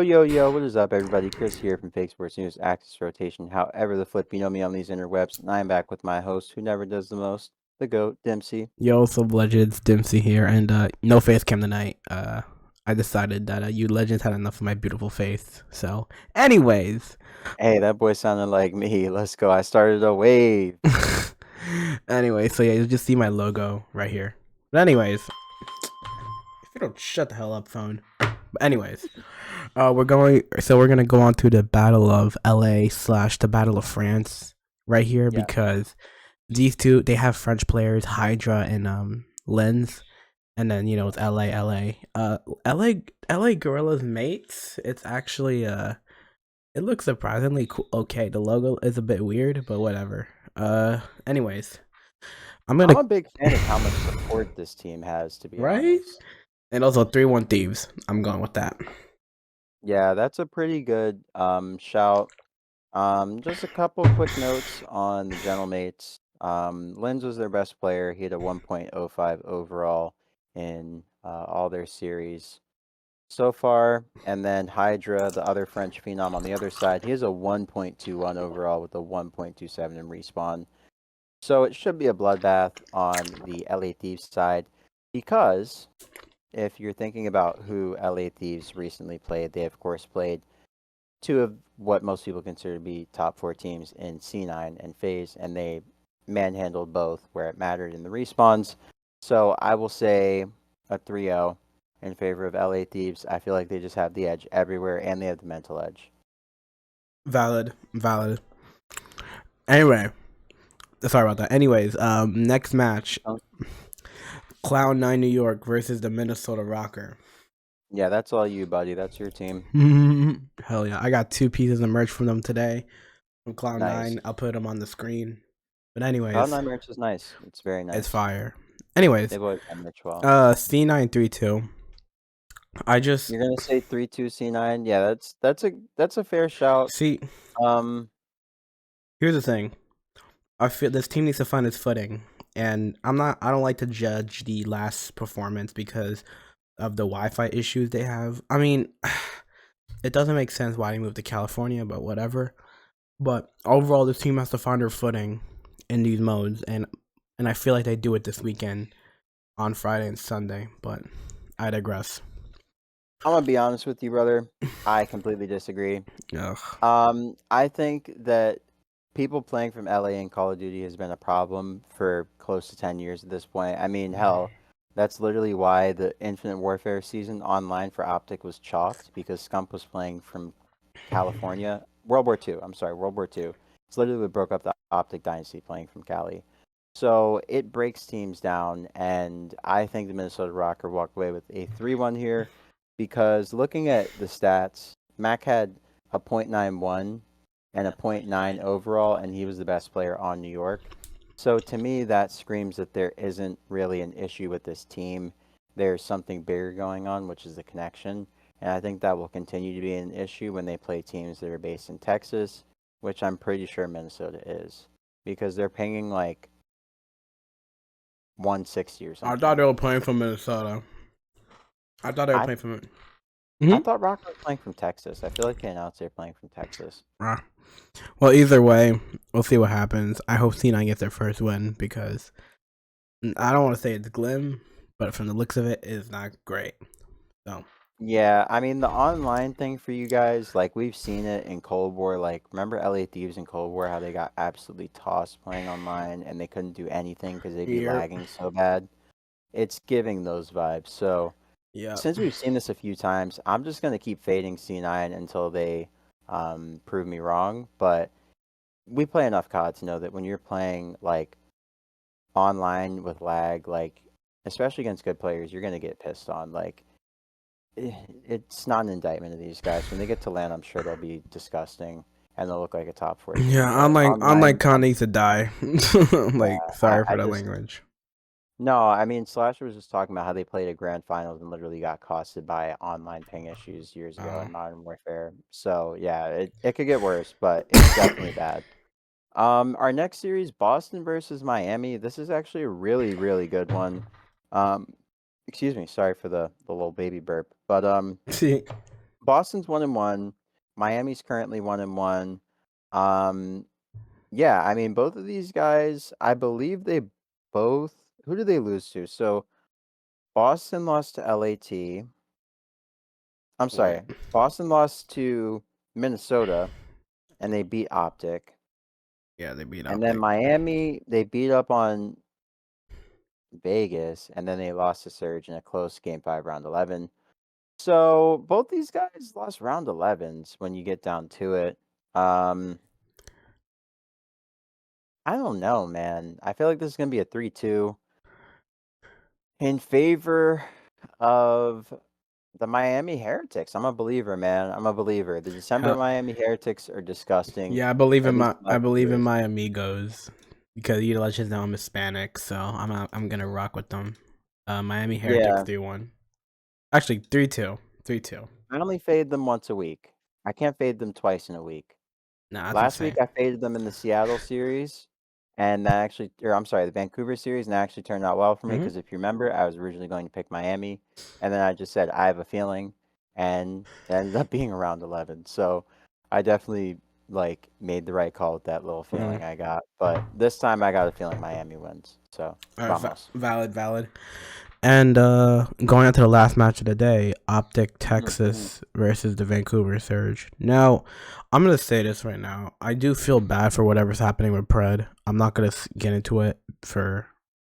Yo, what is up, everybody? Chris here from Fake Sports News, Axis Rotation. However, the flip, you know me on these interwebs, and I'm back with my host, who never does the most, the GOAT, Dimsii. Yo, what's up, Legends? Dimsii here, and no face cam tonight. I decided that you Legends had enough of my beautiful face. So, anyways, Hey, that boy sounded like me. Let's go. I started a wave. so yeah, you just see my logo right here. But anyways, if you don't shut the hell up, phone. But anyways, we're gonna go on to the Battle of LA / the Battle of France right here Yeah. because these two they have French players, Hydra and Lens. And then it's LA Gorillas mates. It's actually it looks surprisingly cool. Okay, the logo is a bit weird, but whatever. Anyways, I'm I'm gonna a big fan of how much support this team has, to be right, honest. and also 3-1 Thieves. I'm going with that. Yeah, that's a pretty good shout. Just a couple quick notes on the Gentlemates. Lens was their best player. He had a 1.05 overall in all their series so far. And then Hydra, the other French phenom on the other side, he has a 1.21 overall with a 1.27 in respawn. So it should be a bloodbath on the LA Thieves side because if you're thinking about who LA Thieves recently played, they of course played two of what most people consider to be top four teams in C9 and FaZe, and they manhandled both where it mattered in the respawns. So I will say a 3-0 in favor of LA Thieves. I feel like they just have the edge everywhere, and they have the mental edge. Valid. Anyway, sorry about that. Anyways, next match, Oh, Cloud9 New York versus the Minnesota Rocker. yeah, that's all you, buddy. That's your team. Hell yeah! I got 2 pieces of merch from them today. From Cloud9, Nice. I'll put them on the screen. But anyways, Cloud9 merch is nice. It's very it's nice. fire. Anyways, They've always done merch well. C932. I just You're gonna say 3-2 C9? Yeah, that's a fair shout. see. Um, Here's the thing. I feel this team needs to find its footing, and I don't like to judge the last performance because of the Wi-Fi issues they have. I mean, it doesn't make sense why they moved to California, but whatever. But overall, this team has to find their footing in these modes, and I feel like they do it this weekend on Friday and Sunday. But I digress. I'm gonna be honest with you, brother. I completely disagree. Ugh. I think that people playing from LA in Call of Duty has been a problem for close to 10 years at this point. I mean, hell, that's literally why the Infinite Warfare season online for Optic was chalked because Scump was playing from California. World War II. I'm sorry, World War II. It's literally what broke up the Optic dynasty playing from Cali. So it breaks teams down, and I think the Minnesota Rocker walked away with a 3-1 here because looking at the stats, Mac had a .91 and a .9 overall, and he was the best player on New York. So to me, that screams that there isn't really an issue with this team. There's something bigger going on, which is the connection. And I think that will continue to be an issue when they play teams that are based in Texas, which I'm pretty sure Minnesota is. Because they're pinging like 160 or I something. thought they were playing from Minnesota. I thought they were I, playing from. I thought Rock was playing from Texas. I feel like they announced they're playing from Texas. Well, either way, we'll see what happens. I hope C9 gets their first win because I don't want to say it's glim, but from the looks of it, it's not great. So Yeah, I mean the online thing for you guys, like we've seen it in Cold War. Like remember LA Thieves in Cold War, how they got absolutely tossed playing online and they couldn't do anything because they'd be yep, lagging so bad. It's giving those vibes. So yep. since we've seen this a few times, I'm just gonna keep fading C9 until they prove me wrong. But we play enough COD to know that when you're playing like online with lag, like especially against good players, you're gonna get pissed on. Like it's not an indictment of these guys. When they get to land, I'm sure they'll be disgusting and they'll look like a top four team. Yeah, But unlike online, Khan needs to die. Like, sorry I for the just language. no. I mean, Slasher was just talking about how they played a grand finals and literally got costed by online ping issues years ago Oh. in Modern Warfare. So yeah, it could get worse, but it's definitely bad. Our next series, Boston versus Miami. This is actually a really, really good one. Um, excuse me, sorry for the little baby burp. But See, Boston's 1-1. Miami's currently 1-1. Yeah, I mean, both of these guys, I believe they both. Who did they lose to? So Boston lost to LAT. I'm Wait. sorry. Boston lost to Minnesota, and they beat Optic. Yeah, they beat And then Optic. Miami, they beat up on Vegas, and then they lost to Surge in a close game 5, round 11. So both these guys lost round 11s when you get down to it. I don't know, man. I feel like this is going to be a 3-2 in favor of the Miami Heretics. I'm a believer, man. I'm a believer. The December Hell, Miami Heretics are disgusting, yeah, I believe at in least in my I believe in viewers. my amigos because you let you know I'm Hispanic, so I'm gonna rock with them. Miami Heretics Yeah, 3-1. Actually 3-2. 3-2. I only fade them once a week. I can't fade them twice in a week. Nah, that's Last week insane. I faded them in the Seattle series, and that actually, or I'm sorry, the Vancouver series, and that actually turned out well for me Hmm. because if you remember, I was originally going to pick Miami, and then I just said I have a feeling, and it ended up being around 11. So I definitely like made the right call with that little Hmm. feeling I got. But this time I got a feeling Miami wins. So All right, vamos. valid, valid. And going on to the last match of the day, Optic Mhm. Texas versus the Vancouver Surge. Now, I'm gonna say this right now. I do feel bad for whatever's happening with Pred. I'm not gonna get into it for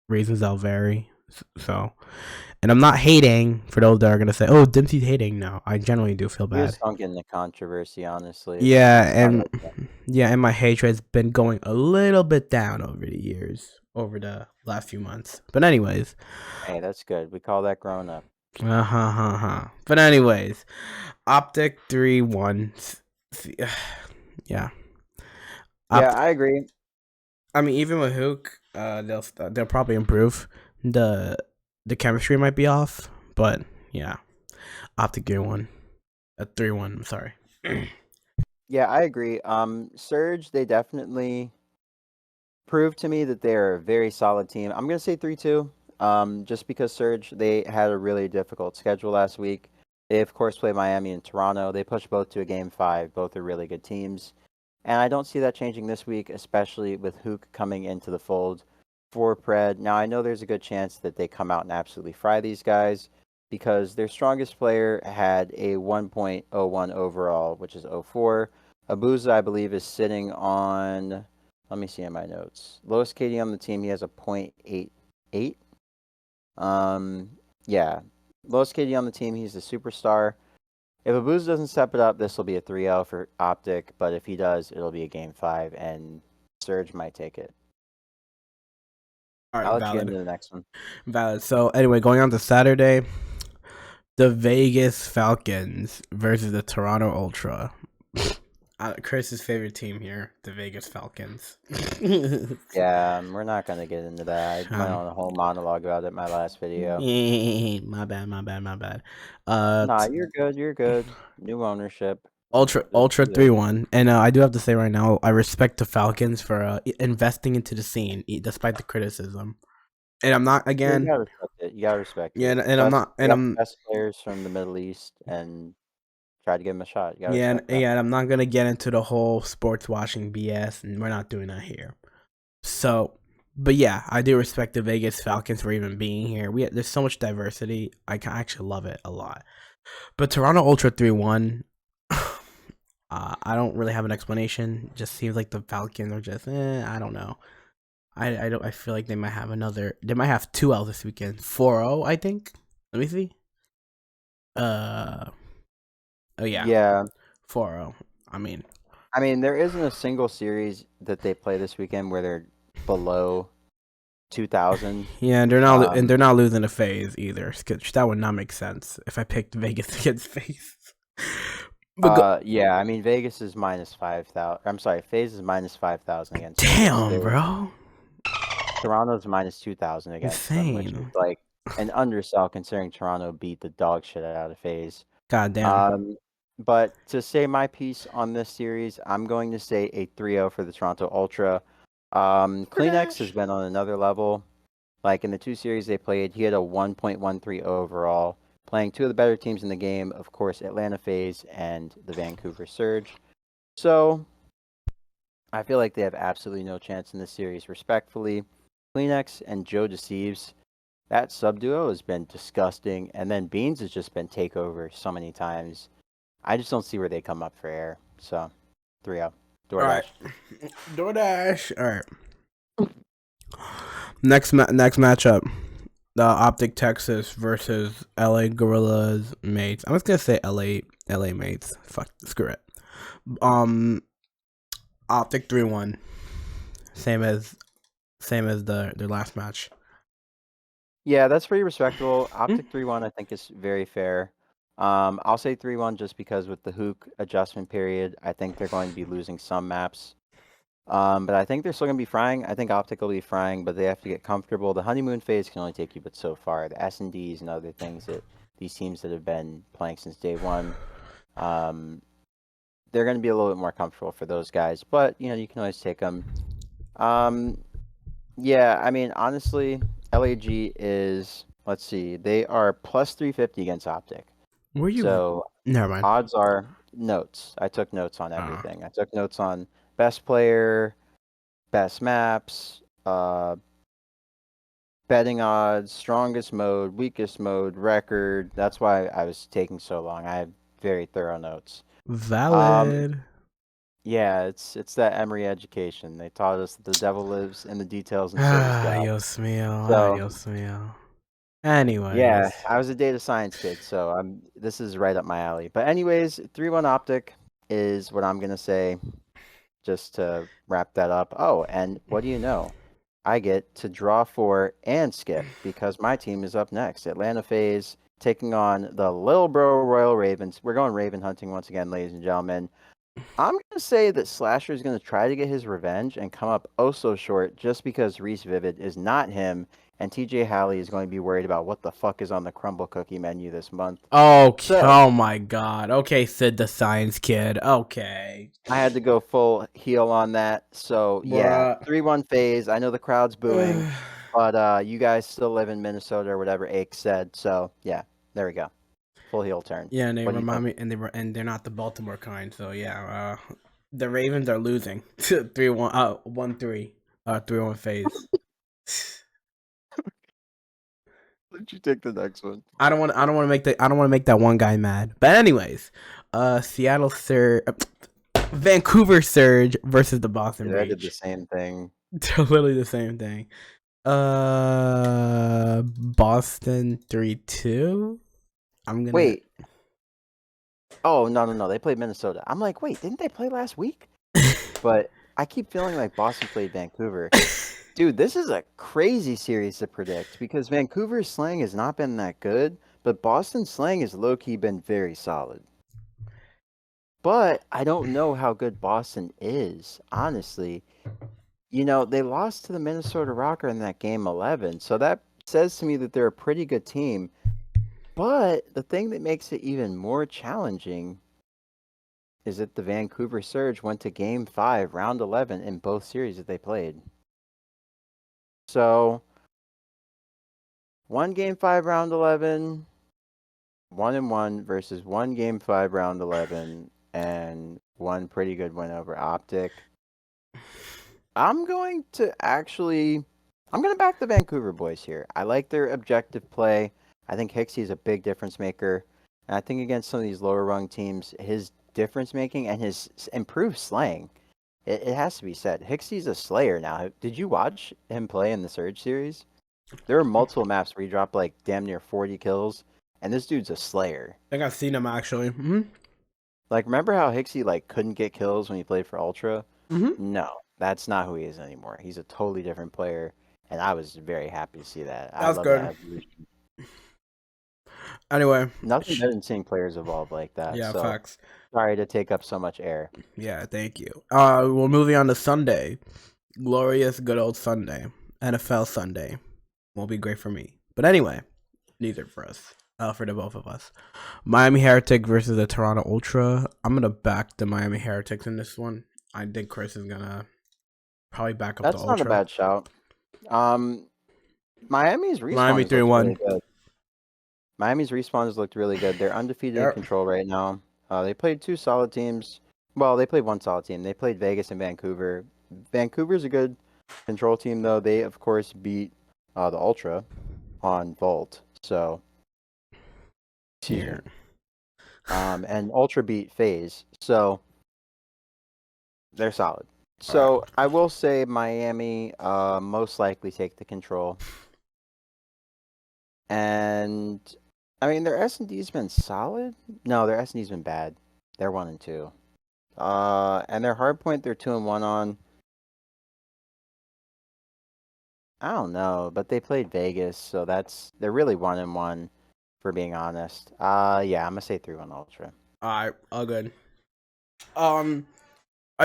reasons that'll vary. So, and I'm not hating for those that are gonna say, "Oh, Dimsey's hating." No, I generally do feel We bad. just don't get into controversy, honestly. Yeah, It's not and our thing. yeah, and my hatred's been going a little bit down over the years, over the last few months. But anyways, Hey, that's good. We call that grown up. But anyways, Optic 3-1. Yeah. Yeah, Opt I agree. I mean even with Hook, they'll probably improve. The the chemistry might be off, but yeah. Optic 3-1. 3-1, I'm sorry. Yeah, I agree. Surge, they definitely proved to me that they're a very solid team. I'm gonna say 3-2. Just because Surge, they had a really difficult schedule last week. They of course play Miami and Toronto. They pushed both to a game 5. Both are really good teams. And I don't see that changing this week, especially with Hook coming into the fold for Pred. Now, I know there's a good chance that they come out and absolutely fry these guys because their strongest player had a 1.01 overall, which is 04. Abuza, I believe, is sitting on, let me see in my notes. Lowest KD on the team, he has a .88. Um, yeah, lowest KD on the team, he's the superstar. If Abuza doesn't step it up, this will be a 3-0 for Optic, but if he does, it'll be a game 5, and Surge might take it. All right, I'll let you get valid. into the next one. Valid. So anyway, going on to Saturday, the Vegas Falcons versus the Toronto Ultra. Chris's favorite team here, the Vegas Falcons. Yeah, we're not going to get into that. I went um, on a whole monologue about it in my last video. my bad, my bad, my bad. Uh, Nah, t- you're good. You're good. New ownership. Just Ultra do it. 3-1, and I do have to say right now, I respect the Falcons for investing into the scene despite the criticism. And I'm not Yeah, you again, gotta respect it. You gotta respect yeah, it. and I'm Best. not, They and got the I'm best players from the Middle East, and try to give them a shot. You gotta yeah, respect that. and I'm not gonna get into the whole sports washing BS, and we're not doing that here. So, but yeah, I do respect the Vegas Falcons for even being here. There's so much diversity. I can actually love it a lot. But Toronto Ultra 3-1. I don't really have an explanation. Just seems like the Falcons are just I don't know. I don't I feel like they might have 2 L's this weekend. 4-0, I think. Let me see. Uh oh yeah. Yeah. 4-0. I mean, I mean, there isn't a single series that they play this weekend where they're below 2,000. yeah, and Um, they're not losing a phase either. 'Cause that would not make sense if I picked Vegas against phase. But yeah, I mean, Vegas is minus 5,000. I'm sorry, FaZe is minus 5,000 against Vegas. damn, bro. Toronto's minus 2,000 against them, which is Insane. like an undersell considering Toronto beat the dog shit out of FaZe. God damn. Um, but to say my piece on this series, I'm going to say a 3-0 for the Toronto Ultra. Kleenex has Dash. been on another level. Like in the 2 series they played, he had a 1.13 overall, playing two of the better teams in the game, of course, Atlanta FaZe and the Vancouver Surge. So I feel like they have absolutely no chance in this series. Respectfully, Kleenex and Joe Deceives, that sub duo has been disgusting, and then Beans has just been takeover so many times. I just don't see where they come up for air. So 3-0. All right, DoorDash. DoorDash. All right. Next matchup, the Optic Texas versus LA Gorillas Mates. I'm just gonna say LA Mates. Fuck, screw it. Optic 3-1, same as their last match. Yeah, that's pretty respectable. Optic 3-1, I think, is very fair. I'll say 3-1 just because with the Hook adjustment period, I think they're going to be losing some maps. But I think they're still going to be frying. I think Optic will be frying, but they have to get comfortable. The honeymoon phase can only take you but so far. The S&Ds and other things that these teams that have been playing since day one, they're going to be a little bit more comfortable for those guys. But, you can always take them. Yeah, I mean, honestly, LAG is, let's see, they are plus 350 against Optic. Were you? So Never mind. odds are notes. I took notes on everything. I took notes on best player, best maps, betting odds, strongest mode, weakest mode, record. That's why I was taking so long. I have very thorough notes. Valid. Yeah, it's that Emory education. They taught us that the devil lives in the details, and so does God. Dios mío. So Dios mío. Anyways. yeah, I was a data science kid, so this is right up my alley. But anyways, 3-1 Optic is what I'm gonna say, just to wrap that up. Oh, and what do you know? I get to draw for and skip because my team is up next. Atlanta FaZe taking on the Lil Bro Royal Ravens. We're going Raven hunting once again, ladies and gentlemen. I'm going to say that Slasher is going to try to get his revenge and come up oh so short just because Reese Vivid is not him, and TJ Halley is going to be worried about what the fuck is on the crumble cookie menu this month. Oh my god. Okay, Sid the Science Kid. Okay. I had to go full heel on that. So, yeah, Bruh. 3-1 phase. I know the crowd's booing, but you guys still live in Minnesota or whatever Ake said. So, yeah, there we go. Full heel turn. Yeah, and they What do you remind think? me, and they're not the Baltimore kind. So yeah, the Ravens are losing 3-1, 1-3, 3-1 phase. Did you take the next one? I don't want to make that one guy mad. But anyways, Vancouver Surge versus the Boston Yeah, I did the Breach. same thing. They're literally the same thing. Boston 3-2. I'm gonna. Wait. Oh, no. They played Minnesota. I'm like, wait, didn't they play last week? But I keep feeling like Boston played Vancouver. Dude, this is a crazy series to predict because Vancouver's slang has not been that good, but Boston's slang has low-key been very solid. But I don't know how good Boston is, honestly. They lost to the Minnesota Rocker in that game 11, so that says to me that they're a pretty good team. But the thing that makes it even more challenging is that the Vancouver Surge went to Game 5, Round 11 in both series that they played. So, one Game 5, Round 11, 1-1 versus one Game 5, Round 11, and one pretty good win over Optic. I'm going to back the Vancouver boys here. I like their objective play. I think Hixie is a big difference maker. And I think against some of these lower rung teams, his difference making and his improved slaying, it has to be said. Hixie's a slayer now. Did you watch him play in the Surge series? There are multiple maps where he dropped like damn near 40 kills, and this dude's a slayer. I think I've seen him actually. Mm-hmm. Like, remember how Hixie like couldn't get kills when he played for Ultra? Mm-hmm. No, that's not who he is anymore. He's a totally different player, and I was very happy to see that. I That's love that good. evolution. Anyway, Nothing better than seeing players evolve like that. yeah, So facts. sorry to take up so much air. Yeah, thank you. We're moving on to Sunday. Glorious, good old Sunday. NFL Sunday. Won't be great for me. But anyway, neither for us. For the both of us. Miami Heretic versus the Toronto Ultra. I'm going to back the Miami Heretics in this one. I think Chris is going to probably back up That's the not a Ultra. bad shout. Miami's respawn Miami is looking 3-1. really good. Miami's respawns looked really good. They're undefeated in Yep. control right now. They played two solid teams. Well, they played one solid team. They played Vegas and Vancouver. Vancouver's a good control team, though. They, of course, beat the Ultra on Vault. So, excuse Yeah. me. And Ultra beat FaZe. So, they're solid. All right. So, I will say Miami most likely take the control. And, I mean, their S&D's been solid. No, their S&D's been bad. They're 1-2. And their hard point, they're 2-1 on. I don't know, but they played Vegas, so they're really 1-1, for being honest. Yeah, I'm gonna say 3-1 Ultra. All right. All good. I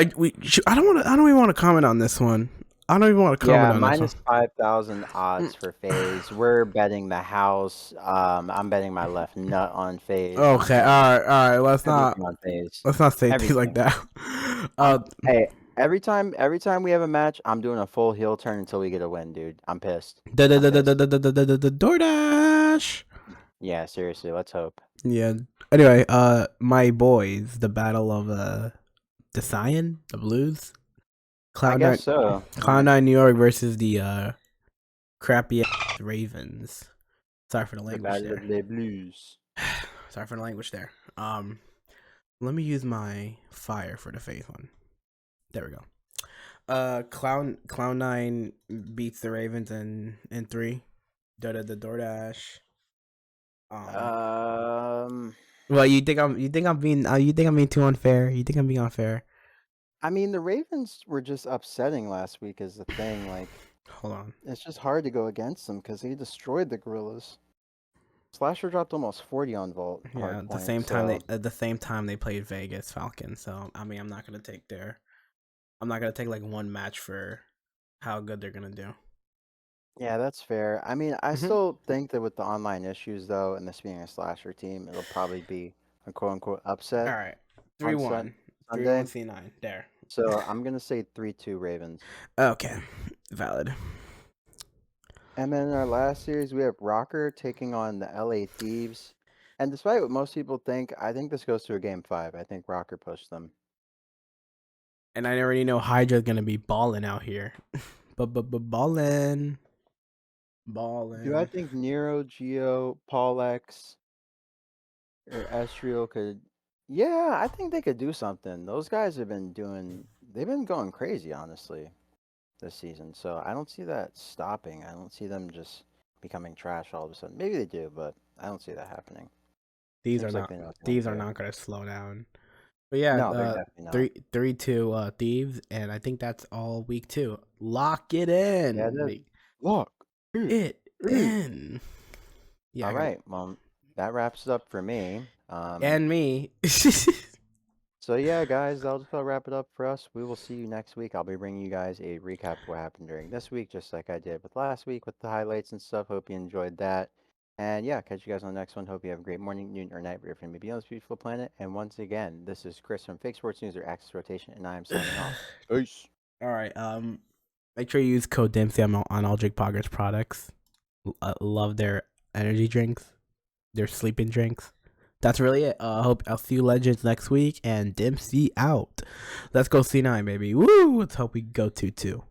don't even want to comment on this one. I don't even want to comment Yeah, on this one. minus 5,000 odds for FaZe. We're betting the house. I'm betting my left nut on FaZe. Okay. All right. Let's not Everything on FaZe. say things like Everything. that. Hey, every time we have a match, I'm doing a full heel turn until we get a win, dude. I'm pissed. I'm pissed. DoorDash. Yeah, seriously, let's hope. Yeah. Anyway, my boys, the battle of the Cyan, the Blues, I guess so. Cloud9 New York versus the crappy ass Ravens. Sorry for the The language Battle there. of the Blues. Sorry for the language there. Let me use my fire for the FaZe one. There we go. Cloud9 beats the Ravens in 3. The DoorDash. Well, you think I'm being too unfair? You think I'm being unfair? I mean, the Ravens were just upsetting last week is the thing. Like, Hold on. it's just hard to go against them because they destroyed the Gorillas. Slasher dropped almost 40 on Vault. Yeah, Hard the point, same time so. the same time they played Vegas Falcons. So I mean, I'm not gonna take like one match for how good they're gonna do. Yeah, that's fair. I mean, I Mm-hmm. still think that with the online issues, though, and this being a Slasher team, it'll probably be a quote unquote upset All right, on 3-1, Sunday. 3-1 C9 there. So I'm going to say 3-2 Ravens. Okay, valid. And then in our last series, we have Rocker taking on the LA Thieves. And despite what most people think, I think this goes to a game 5. I think Rocker pushed them. And I already know Hydra's gonna be balling out here, but balling. Do I think Nero, Geo, Paul X, or Estriel could? Yeah, I think they could do something. Those guys they've been going crazy, honestly, this season. So I don't see that stopping. I don't see them just becoming trash all of a sudden. Maybe they do, but I don't see that happening. These are Seems like not they know what they want these to are do. not gonna slow down. But yeah, No, they're definitely not. 3-2 Thieves, and I think that's all week 2. Lock it Yeah, in. that's look. It in. Yeah, All right. Well, that wraps it up for me. and me. So yeah, guys, that'll just about wrap it up for us. We will see you next week. I'll be bringing you guys a recap of what happened during this week, just like I did with last week with the highlights and stuff. Hope you enjoyed that. And yeah, catch you guys on the next one. Hope you have a great morning, noon, or night wherever you may be on this beautiful planet. And once again, this is Chris from Fake Sports News or Axis Rotation, and I am signing off. Peace. All right. Make sure you use code Dimsii on all Jake Poggers products. Love their energy drinks, their sleeping drinks. That's really it. Hope I'll see you legends next week, and Dimsii out. Let's go C9, baby. Woo! Let's hope we go 2-2.